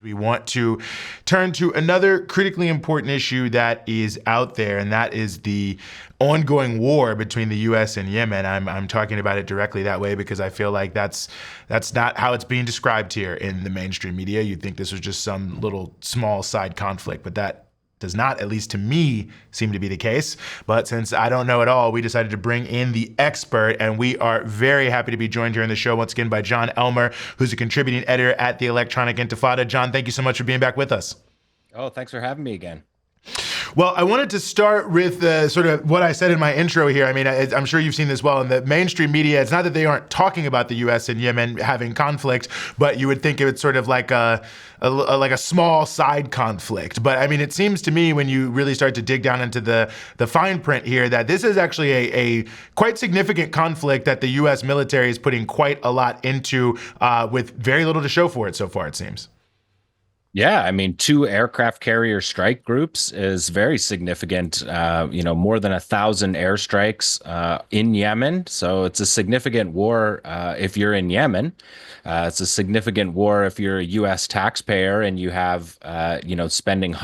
We want to turn to another critically important issue that is out there, and that is the ongoing war between the U.S. and Yemen. I'm talking about it directly that way because I feel like that's not how it's being described here in the mainstream media. You'd think this was just some little small side conflict, but that does not, at least to me, seem to be the case. But since I don't know at all, we decided to bring in the expert, and we are very happy to be joined here in the show once again by Jon Elmer, who's a contributing editor at the Electronic Intifada. Jon, thank you so much for being back with us. Oh, thanks for having me again. Well, I wanted to start with sort of what I said in my intro here. I mean, I'm sure you've seen this well in the mainstream media. It's not that they aren't talking about the U.S. and Yemen having conflict, but you would think it's sort of like a small side conflict. But I mean, it seems to me when you really start to dig down into the fine print here that this is actually a quite significant conflict that the U.S. military is putting quite a lot into with very little to show for it so far, it seems. Yeah, I mean, two aircraft carrier strike groups is very significant. More than 1,000 airstrikes in Yemen. So it's a significant war if you're in Yemen. It's a significant war if you're a U.S. taxpayer and you have, spending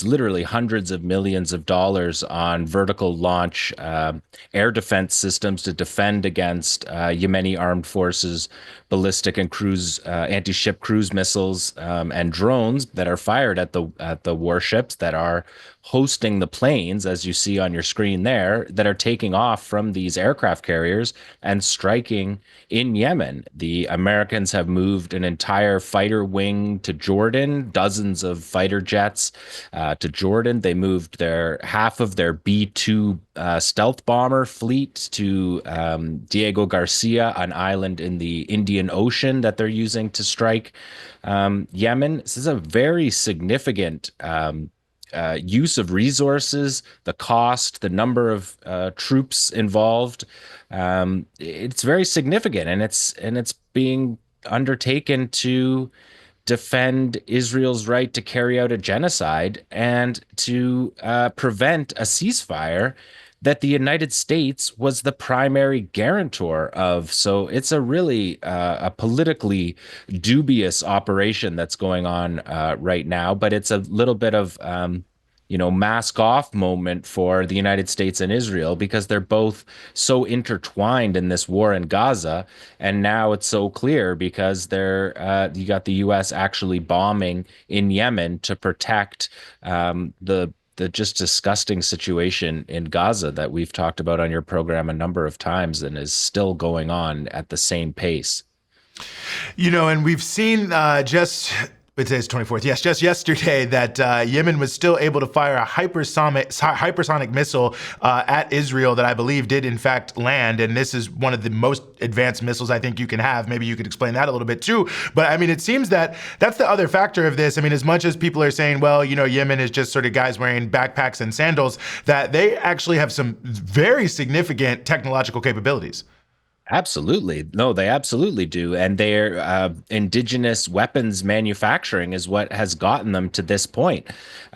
literally hundreds of millions of dollars on vertical launch air defense systems to defend against Yemeni armed forces, ballistic and anti-ship cruise missiles and drones that are fired at the warships that are hosting the planes, as you see on your screen there, that are taking off from these aircraft carriers and striking in Yemen. The Americans have moved an entire fighter wing to Jordan, dozens of fighter jets to Jordan. They moved half of their B-2 stealth bomber fleet to Diego Garcia, an island in the Indian Ocean that they're using to strike Yemen. This is a very significant use of resources, the cost, the number of troops involved. It's very significant, and it's being undertaken to defend Israel's right to carry out a genocide and to prevent a ceasefire that the United States was the primary guarantor of. So it's a really a politically dubious operation that's going on right now, but it's a little bit of mask off moment for the United States and Israel because they're both so intertwined in this war in Gaza. And now it's so clear because you got the U.S. actually bombing in Yemen to protect the just disgusting situation in Gaza that we've talked about on your program a number of times and is still going on at the same pace. And we've seen today's 24th. Yes, just yesterday that Yemen was still able to fire a hypersonic missile at Israel that I believe did in fact land. And this is one of the most advanced missiles I think you can have. Maybe you could explain that a little bit too. But I mean, it seems that that's the other factor of this. I mean, as much as people are saying, well, Yemen is just sort of guys wearing backpacks and sandals, that they actually have some very significant technological capabilities. Absolutely. No, they absolutely do. And their indigenous weapons manufacturing is what has gotten them to this point.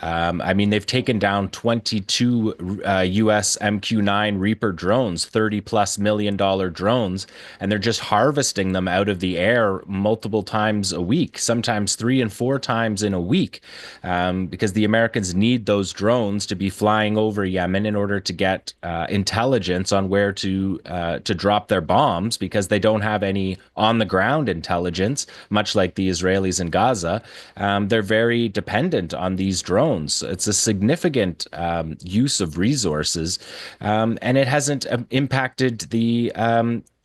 I mean, they've taken down 22 US MQ-9 Reaper drones, $30+ million drones, and they're just harvesting them out of the air multiple times a week, sometimes 3 and 4 times in a week, because the Americans need those drones to be flying over Yemen in order to get intelligence on where to drop their bombs because they don't have any on the ground intelligence, much like the Israelis in Gaza. They're very dependent on these drones. It's a significant use of resources, and it hasn't impacted the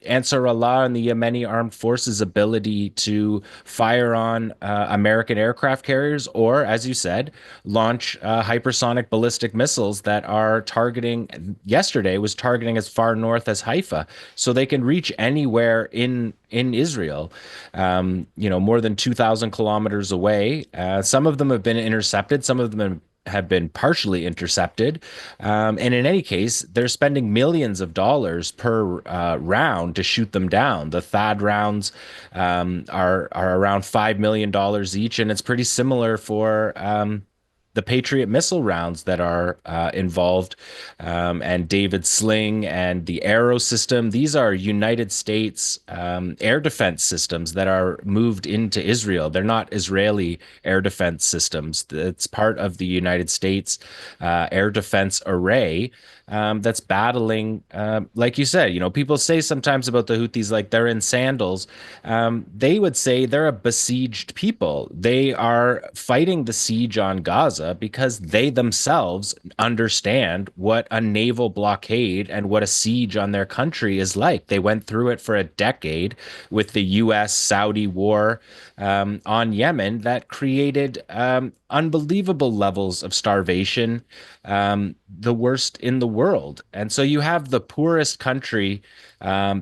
Ansar Allah and the Yemeni armed forces' ability to fire on American aircraft carriers or, as you said, launch hypersonic ballistic missiles that are yesterday was targeting as far north as Haifa. So they can reach anywhere in Israel, more than 2,000 kilometers away. Some of them have been intercepted. Some of them have been partially intercepted. And in any case, they're spending millions of dollars per round to shoot them down. The THAAD rounds are around $5 million each, and it's pretty similar for the Patriot missile rounds that are involved, and David Sling and the Arrow system. These are United States air defense systems that are moved into Israel. They're not Israeli air defense systems. It's part of the United States air defense array that's battling, like you said, people say sometimes about the Houthis, like they're in sandals. They would say they're a besieged people. They are fighting the siege on Gaza because they themselves understand what a naval blockade and what a siege on their country is like. They went through it for a decade with the US-Saudi war on Yemen that created unbelievable levels of starvation, the worst in the world. And so you have the poorest country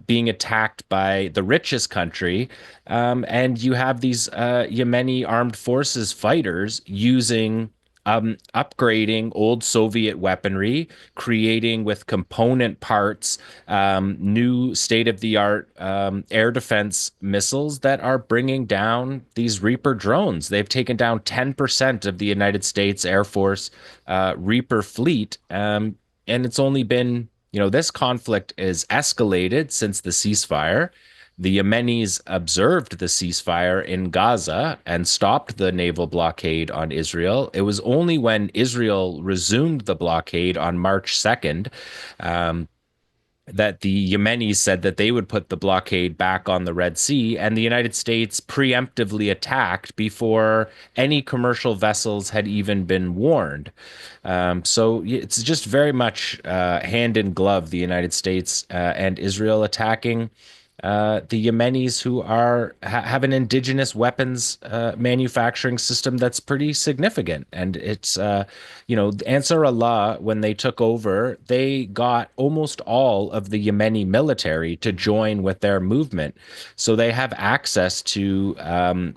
being attacked by the richest country, and you have these Yemeni armed forces fighters using upgrading old Soviet weaponry, creating with component parts new state-of-the-art air defense missiles that are bringing down these Reaper drones. They've taken down 10% of the United States Air Force Reaper fleet, and it's only been, this conflict is escalated since the ceasefire. The Yemenis observed the ceasefire in Gaza and stopped the naval blockade on Israel. It was only when Israel resumed the blockade on March 2nd that the Yemenis said that they would put the blockade back on the Red Sea, and the United States preemptively attacked before any commercial vessels had even been warned. So it's just very much hand in glove, the United States and Israel attacking the Yemenis, who have an indigenous weapons manufacturing system that's pretty significant. And it's, Ansar Allah, when they took over, they got almost all of the Yemeni military to join with their movement. So they have access to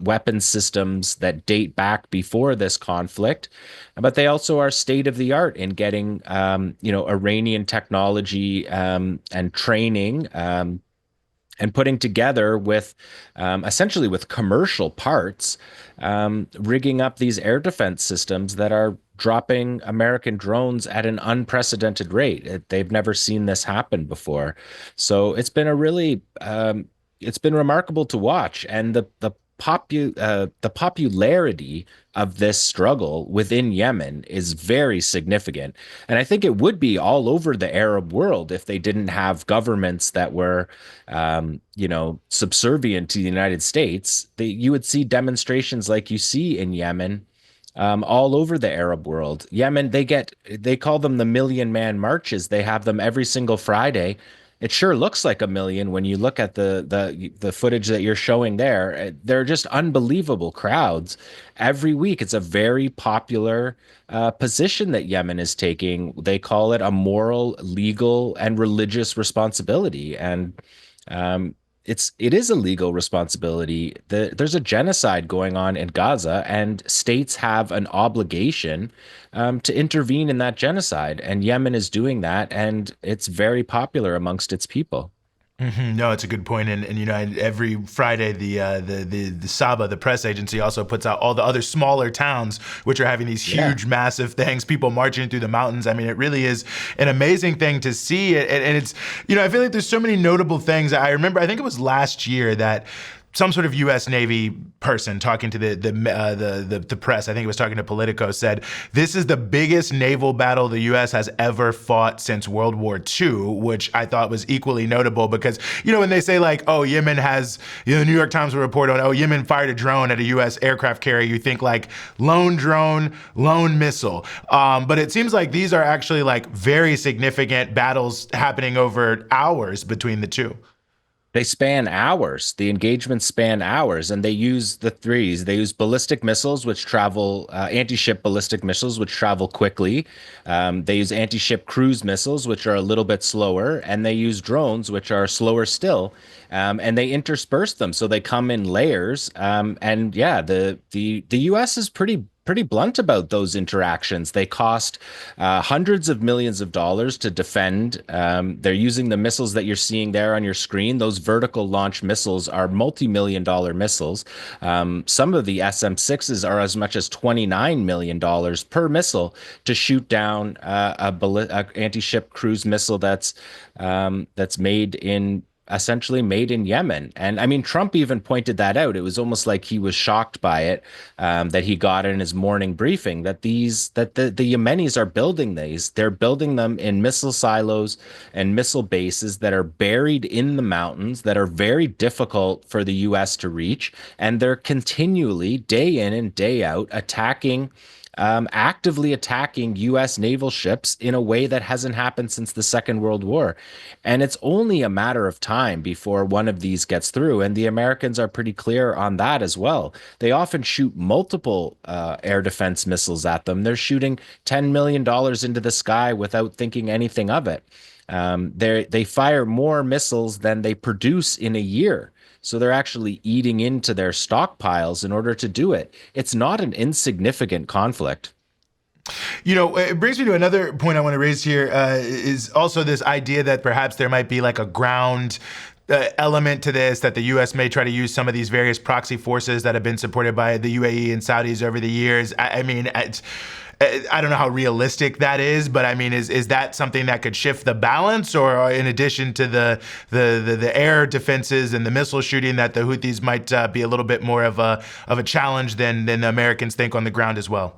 weapons systems that date back before this conflict. But they also are state of the art in getting, Iranian technology and training. And putting together with essentially with commercial parts, rigging up these air defense systems that are dropping American drones at an unprecedented rate. They've never seen this happen before. So it's been it's been remarkable to watch. And the popularity of this struggle within Yemen is very significant. And I think it would be all over the Arab world if they didn't have governments that were, subservient to the United States. You would see demonstrations like you see in Yemen all over the Arab world. Yemen, they call them the Million Man Marches. They have them every single Friday. It sure looks like a million when you look at the footage that you're showing there. They're just unbelievable crowds every week. It's a very popular position that Yemen is taking. They call it a moral, legal, and religious responsibility, and it is a legal responsibility. There's a genocide going on in Gaza, and states have an obligation to intervene in that genocide. And Yemen is doing that, and it's very popular amongst its people. No, it's a good point. And every Friday, the Saba, the press agency, also puts out all the other smaller towns which are having these huge, massive things, people marching through the mountains. I mean, it really is an amazing thing to see. And it's, I feel like there's so many notable things. I remember, I think it was last year that some sort of U.S. Navy person talking to the press, I think it was talking to Politico, said this is the biggest naval battle the U.S. has ever fought since World War II, which I thought was equally notable because, when they say like, oh, Yemen has, the New York Times will report on, oh, Yemen fired a drone at a U.S. aircraft carrier, you think like lone drone, lone missile. But it seems like these are actually like very significant battles happening over hours between the two. They span hours. The engagements span hours, and they use the threes. They use ballistic missiles, which travel, anti-ship ballistic missiles, which travel quickly. They use anti-ship cruise missiles, which are a little bit slower, and they use drones, which are slower still. And they intersperse them, so they come in layers. And yeah, the U.S. is pretty pretty blunt about those interactions. They cost hundreds of millions of dollars to defend. They're using the missiles that you're seeing there on your screen. Those vertical launch missiles are multi-million dollar missiles. Some of the SM-6s are as much as $29 million per missile to shoot down a anti-ship cruise missile that's made in essentially made in Yemen. And I mean, Trump even pointed that out. It was almost like he was shocked by it, that he got in his morning briefing that the Yemenis are building these. They're building them in missile silos and missile bases that are buried in the mountains that are very difficult for the US to reach. And they're continually, day in and day out, actively attacking U.S. naval ships in a way that hasn't happened since the Second World War. And it's only a matter of time before one of these gets through. And the Americans are pretty clear on that as well. They often shoot multiple air defense missiles at them. They're shooting $10 million into the sky without thinking anything of it. They fire more missiles than they produce in a year. So they're actually eating into their stockpiles in order to do it. It's not an insignificant conflict. You know, it brings me to another point I want to raise here, is also this idea that perhaps there might be like a ground element to this, that the U.S. may try to use some of these various proxy forces that have been supported by the UAE and Saudis over the years. I mean, I don't know how realistic that is, but I mean, is that something that could shift the balance, or in addition to the air defenses and the missile shooting, that the Houthis might be a little bit more of a challenge than the Americans think on the ground as well?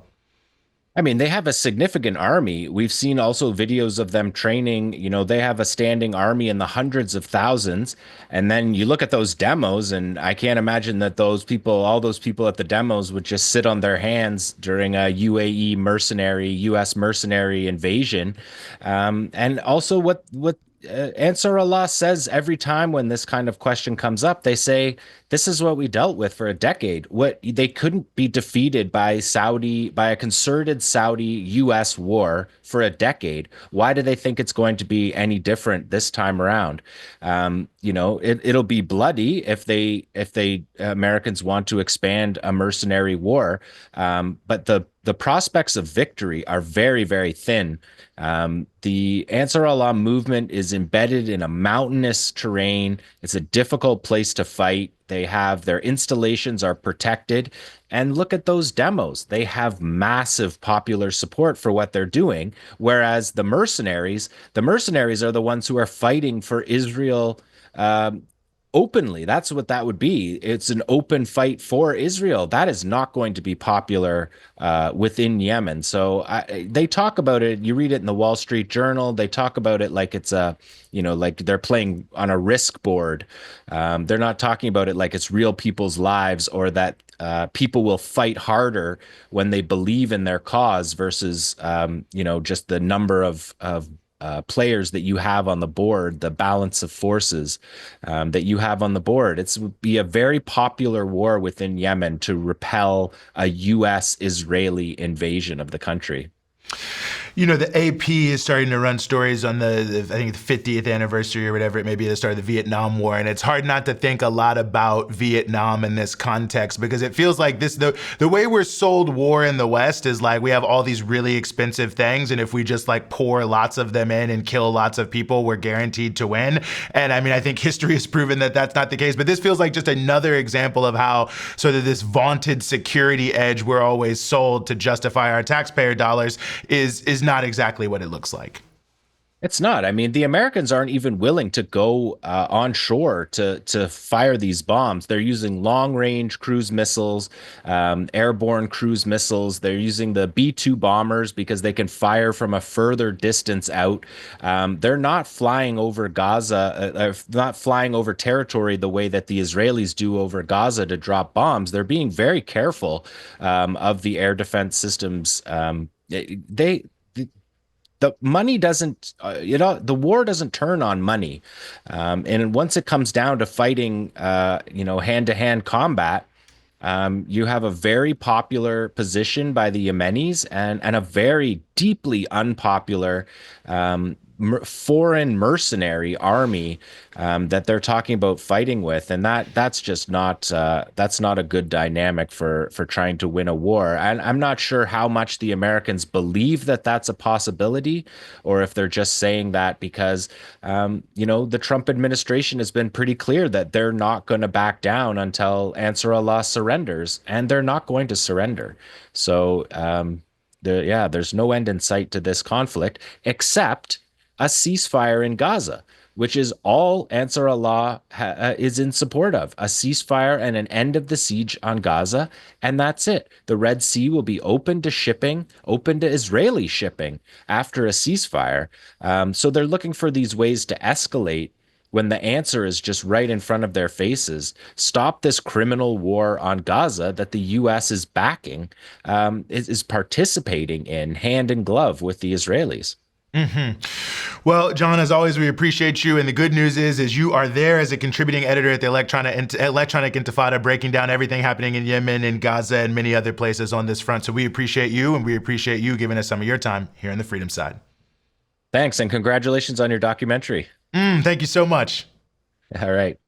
I mean, they have a significant army. We've seen also videos of them training. You know, they have a standing army in the hundreds of thousands. And then you look at those demos, and I can't imagine that all those people at the demos would just sit on their hands during a U.S. mercenary invasion. And also what Ansar Allah says every time when this kind of question comes up, they say, this is what we dealt with for a decade. What they couldn't be defeated by a concerted Saudi US war for a decade. Why do they think it's going to be any different this time around? It'll be bloody if they Americans want to expand a mercenary war. But the prospects of victory are very, very thin. The Ansar Allah movement is embedded in a mountainous terrain. It's a difficult place to fight. Their installations are protected. And look at those demos. They have massive popular support for what they're doing. Whereas the mercenaries are the ones who are fighting for Israel openly. That's what that would be. It's an open fight for Israel. That is not going to be popular within Yemen. So they talk about it. You read it in the Wall Street Journal. They talk about it like it's like they're playing on a risk board. They're not talking about it like it's real people's lives, or that people will fight harder when they believe in their cause versus, just the number of players that you have on the board, the balance of forces that you have on the board. It would be a very popular war within Yemen to repel a U.S.-Israeli invasion of the country. You know, the AP is starting to run stories on I think the 50th anniversary or whatever it may be, the start of the Vietnam War. And it's hard not to think a lot about Vietnam in this context, because it feels like the way we're sold war in the West is like we have all these really expensive things, and if we just like pour lots of them in and kill lots of people, we're guaranteed to win. And I mean, I think history has proven that that's not the case, but this feels like just another example of how sort of this vaunted security edge we're always sold to justify our taxpayer dollars is not exactly what it looks like. It's not. I mean, the Americans aren't even willing to go onshore to fire these bombs. They're using long-range cruise missiles, airborne cruise missiles. They're using the B-2 bombers because they can fire from a further distance out. They're not flying over Gaza, not flying over territory the way that the Israelis do over Gaza to drop bombs. They're being very careful of the air defense systems. The money doesn't, the war doesn't turn on money. And once it comes down to fighting, hand-to-hand combat, you have a very popular position by the Yemenis and a very deeply unpopular foreign mercenary army that they're talking about fighting with, and that's just not that's not a good dynamic for trying to win a war. And I'm not sure how much the Americans believe that that's a possibility, or if they're just saying that because the Trump administration has been pretty clear that they're not going to back down until Ansar Allah surrenders, and they're not going to surrender. So there's no end in sight to this conflict except a ceasefire in Gaza, which is all Ansar Allah is in support of. A ceasefire and an end of the siege on Gaza, and that's it. The Red Sea will be open to shipping, open to Israeli shipping after a ceasefire. So they're looking for these ways to escalate when the answer is just right in front of their faces. Stop this criminal war on Gaza that the U.S. is backing, is participating in hand in glove with the Israelis. Well, Jon, as always, we appreciate you. And the good news is you are there as a contributing editor at the Electronic Intifada, breaking down everything happening in Yemen and Gaza and many other places on this front. So we appreciate you, and we appreciate you giving us some of your time here on the Freedom Side. Thanks, and congratulations on your documentary. Thank you so much. All right.